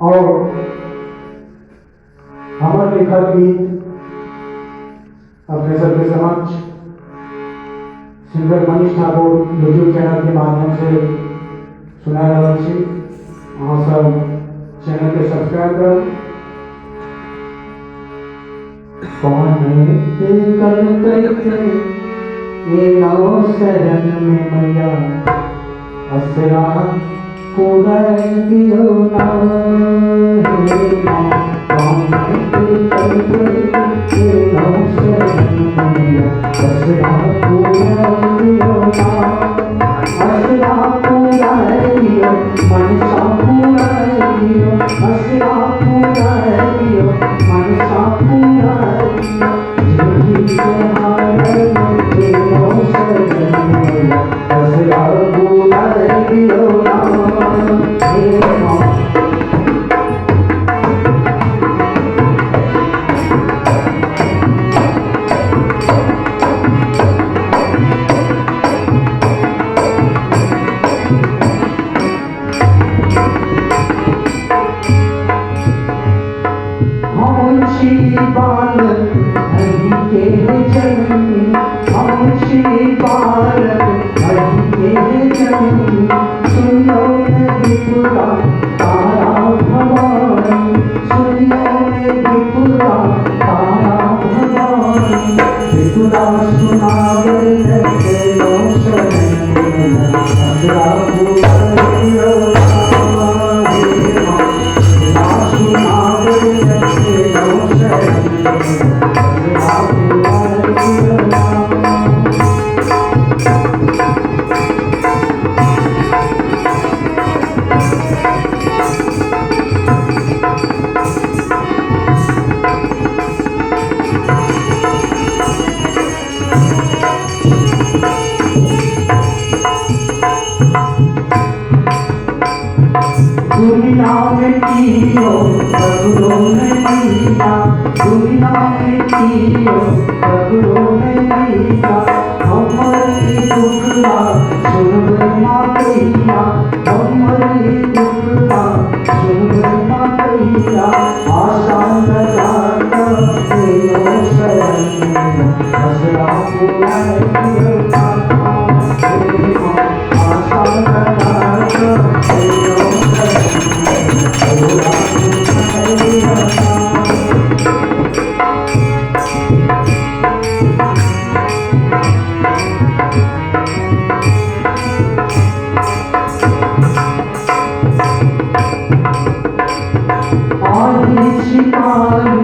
और हमारे लिखा गीत अपने सबके समक्ष singer Manish Thakur YouTube channel के माध्यम से सुना रहा छी। अहाँ सब चैनल के सब्सक्राइब करो। शरण में मैया असरा पूरा दियो ना दुनिया में कियो सगरो में मैया, दुनिया में कियो सगरो में मैया, हमारी दुखड़ा सुनबे मातैया, हमारी दुखड़ा सुनबे मातैया, आशा लगाता तेरो शरण असरा पुराए दिया, आशा लगाता तेरो शिकारी